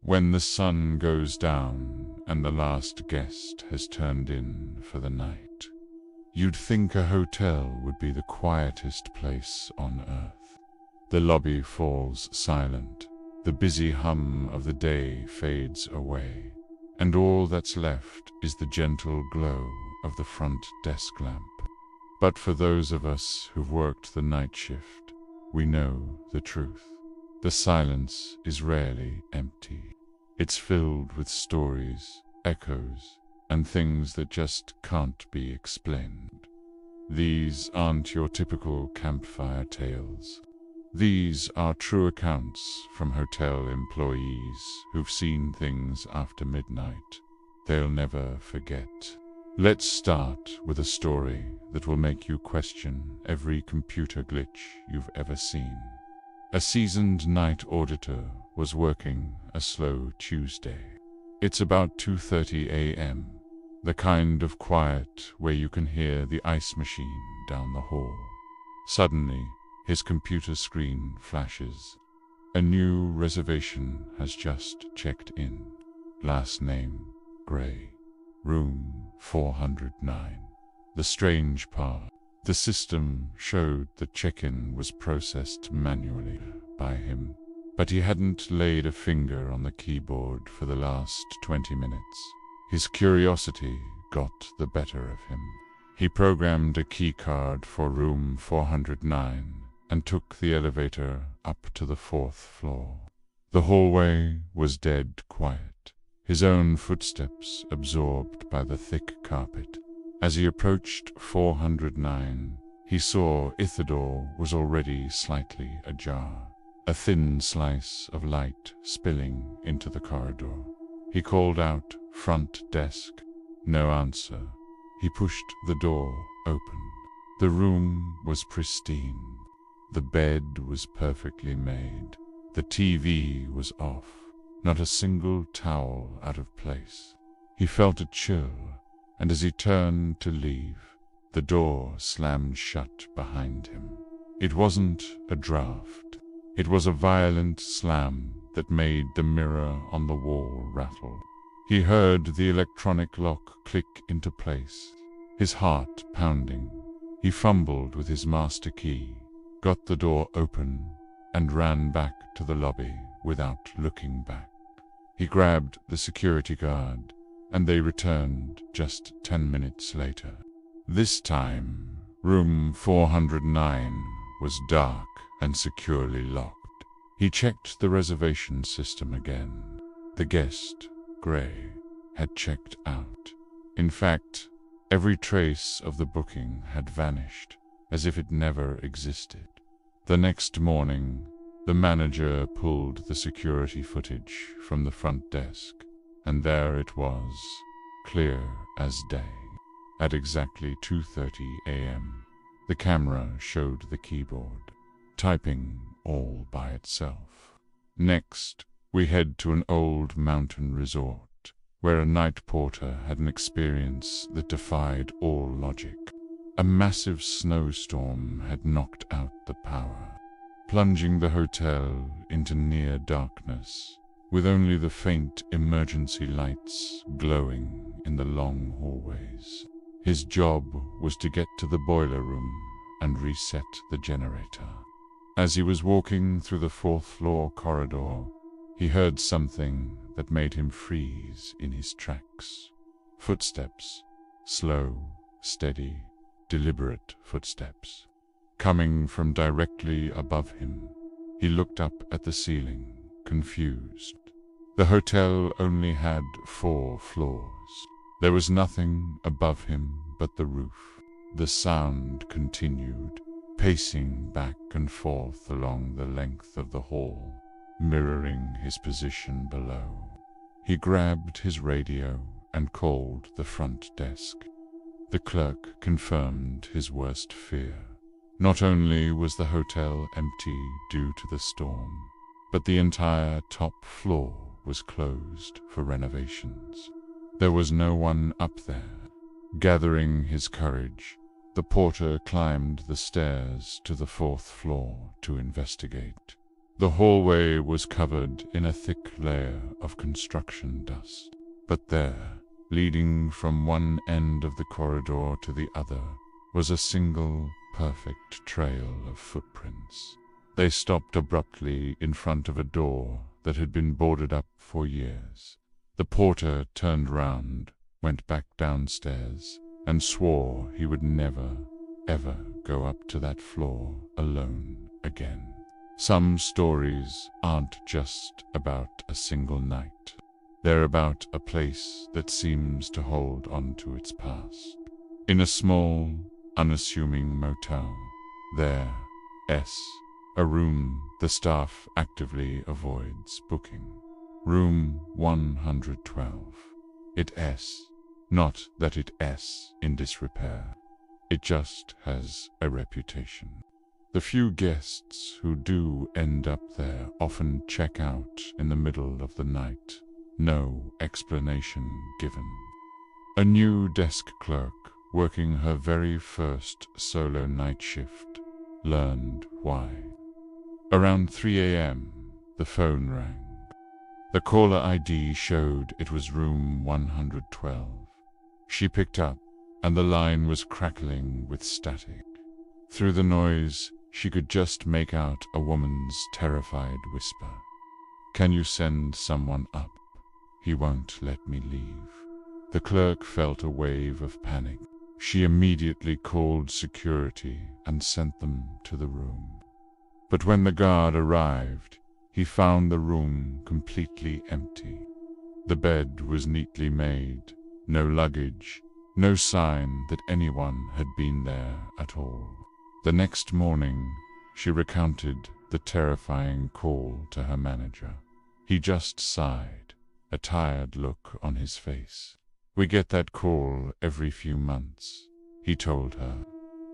When the sun goes down and the last guest has turned in for the night, you'd think a hotel would be the quietest place on earth. The lobby falls silent, the busy hum of the day fades away, and all that's left is the gentle glow of the front desk lamp. But for those of us who've worked the night shift, we know the truth. The silence is rarely empty. It's filled with stories, echoes, and things that just can't be explained. These aren't your typical campfire tales. These are true accounts from hotel employees who've seen things after midnight they'll never forget. Let's start with a story that will make you question every computer glitch you've ever seen. A seasoned night auditor was working a slow Tuesday. It's about 2:30 a.m., the kind of quiet where you can hear the ice machine down the hall. Suddenly, his computer screen flashes. A new reservation has just checked in. Last name, Gray. Room 409. The strange part, the system showed the check-in was processed manually by him, but he hadn't laid a finger on the keyboard for the last 20 minutes. His curiosity got the better of him. He programmed a keycard for room 409 and took the elevator up to the 4th floor. The hallway was dead quiet, his own footsteps absorbed by the thick carpet. As he approached 409, he saw Ithidor was already slightly ajar, a thin slice of light spilling into the corridor. He called out, "Front desk." No answer. He pushed the door open. The room was pristine. The bed was perfectly made. The TV was off, not a single towel out of place. He felt a chill, and as he turned to leave, the door slammed shut behind him. It wasn't a draft. It was a violent slam that made the mirror on the wall rattle. He heard the electronic lock click into place, his heart pounding. He fumbled with his master key, got the door open, and ran back to the lobby without looking back. He grabbed the security guard, and they returned just 10 minutes later. This time, room 409 was dark and securely locked. He checked the reservation system again. The guest, Gray, had checked out. In fact, every trace of the booking had vanished, as if it never existed. The next morning, the manager pulled the security footage from the front desk, and there it was, clear as day. At exactly 2:30 a.m., the camera showed the keyboard, typing all by itself. Next, we head to an old mountain resort, where a night porter had an experience that defied all logic. A massive snowstorm had knocked out the power, plunging the hotel into near darkness, with only the faint emergency lights glowing in the long hallways. His job was to get to the boiler room and reset the generator. As he was walking through the 4th floor corridor, he heard something that made him freeze in his tracks. Footsteps, slow, steady, deliberate footsteps, coming from directly above him. He looked up at the ceiling, confused. The hotel only had 4 floors. There was nothing above him but the roof. The sound continued, pacing back and forth along the length of the hall, mirroring his position below. He grabbed his radio and called the front desk. The clerk confirmed his worst fear. Not only was the hotel empty due to the storm, but the entire top floor was closed for renovations. There was no one up there. Gathering his courage, the porter climbed the stairs to the 4th floor to investigate. The hallway was covered in a thick layer of construction dust, but there, leading from one end of the corridor to the other, was a single, perfect trail of footprints. They stopped abruptly in front of a door that had been boarded up for years. The porter turned round, went back downstairs, and swore he would never, ever go up to that floor alone again. Some stories aren't just about a single night. They're about a place that seems to hold on to its past. In a small, unassuming motel, there, a room the staff actively avoids booking. Room 112. Not that it's in disrepair. It just has a reputation. The few guests who do end up there often check out in the middle of the night. No explanation given. A new desk clerk working her very first solo night shift learned why. Around 3 a.m., the phone rang. The caller ID showed it was room 112. She picked up, and the line was crackling with static. Through the noise, she could just make out a woman's terrified whisper. "Can you send someone up? He won't let me leave." The clerk felt a wave of panic. She immediately called security and sent them to the room. But when the guard arrived, he found the room completely empty. The bed was neatly made, no luggage, no sign that anyone had been there at all. The next morning, she recounted the terrifying call to her manager. He just sighed, a tired look on his face. "We get that call every few months," he told her.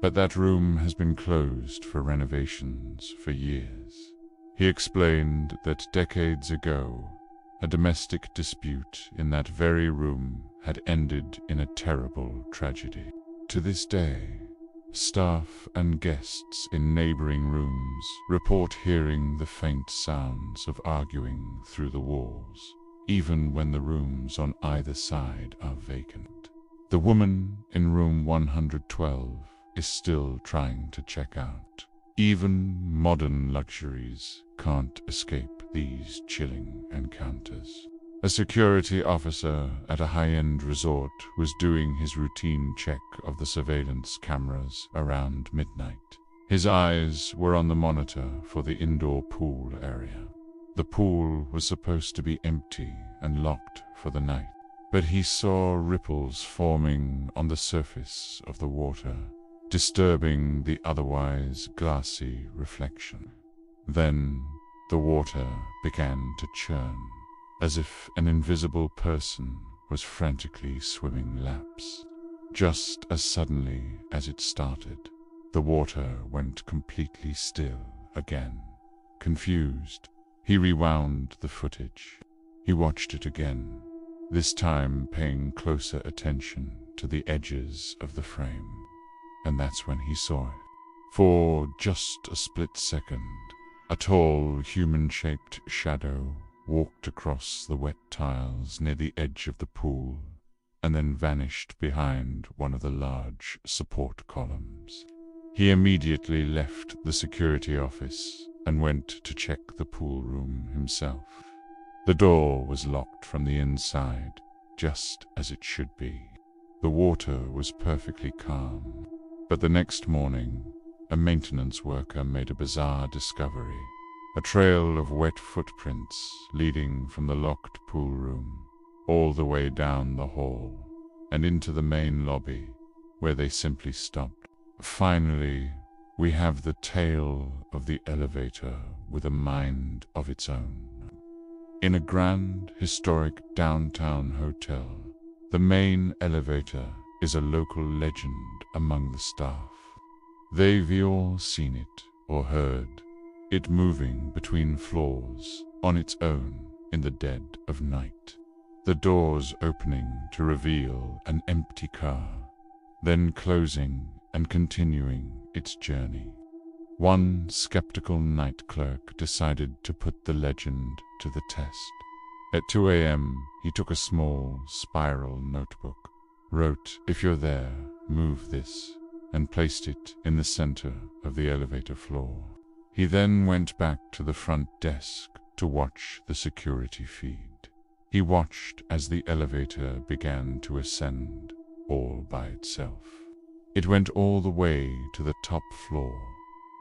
"But that room has been closed for renovations for years." He explained that decades ago, a domestic dispute in that very room had ended in a terrible tragedy. To this day, staff and guests in neighboring rooms report hearing the faint sounds of arguing through the walls, even when the rooms on either side are vacant. The woman in room 112 is still trying to check out. Even modern luxuries can't escape these chilling encounters. A security officer at a high-end resort was doing his routine check of the surveillance cameras around midnight. His eyes were on the monitor for the indoor pool area. The pool was supposed to be empty and locked for the night, but he saw ripples forming on the surface of the water, disturbing the otherwise glassy reflection. Then the water began to churn, as if an invisible person was frantically swimming laps. Just as suddenly as it started, the water went completely still again. Confused, he rewound the footage. He watched it again, this time paying closer attention to the edges of the frame. And that's when he saw it. For just a split second, a tall, human-shaped shadow walked across the wet tiles near the edge of the pool, and then vanished behind one of the large support columns. He immediately left the security office and went to check the pool room himself. The door was locked from the inside, just as it should be. The water was perfectly calm, but the next morning, a maintenance worker made a bizarre discovery. A trail of wet footprints leading from the locked pool room all the way down the hall and into the main lobby, where they simply stopped. Finally, we have the tale of the elevator with a mind of its own. In a grand, historic downtown hotel, the main elevator is a local legend among the staff. They've all seen it or heard it moving between floors on its own in the dead of night. The doors opening to reveal an empty car, then closing and continuing its journey. One skeptical night clerk decided to put the legend to the test. At 2 a.m., he took a small, spiral notebook, wrote, "If you're there, move this," and placed it in the center of the elevator floor. He then went back to the front desk to watch the security feed. He watched as the elevator began to ascend, all by itself. It went all the way to the top floor,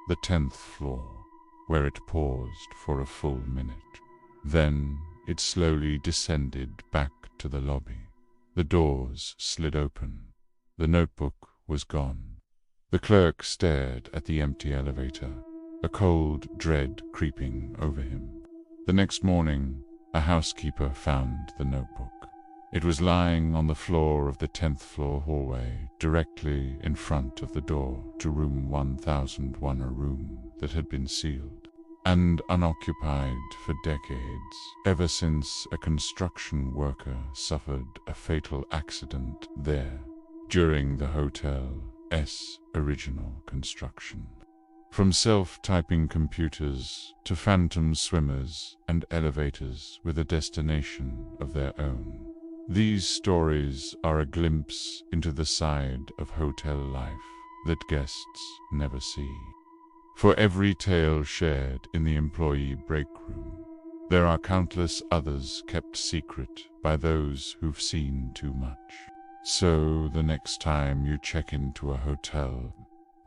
the 10th floor, where it paused for a full minute. Then it slowly descended back to the lobby. The doors slid open. The notebook was gone. The clerk stared at the empty elevator, a cold dread creeping over him. The next morning, a housekeeper found the notebook. It was lying on the floor of the 10th floor hallway, directly in front of the door to room 1001, a room that had been sealed and unoccupied for decades, ever since a construction worker suffered a fatal accident there during the hotel's original construction. From self-typing computers to phantom swimmers and elevators with a destination of their own, these stories are a glimpse into the side of hotel life that guests never see. For every tale shared in the employee break room, there are countless others kept secret by those who've seen too much. So the next time you check into a hotel,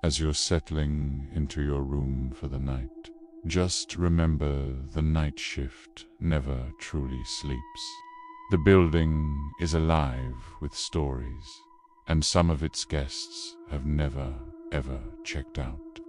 as you're settling into your room for the night, just remember the night shift never truly sleeps. The building is alive with stories, and some of its guests have never, ever checked out.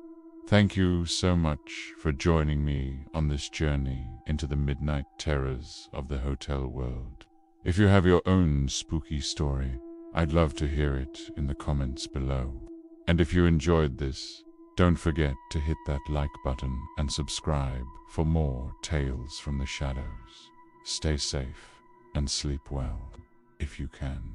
Thank you so much for joining me on this journey into the midnight terrors of the hotel world. If you have your own spooky story, I'd love to hear it in the comments below. And if you enjoyed this, don't forget to hit that like button and subscribe for more tales from the shadows. Stay safe and sleep well if you can.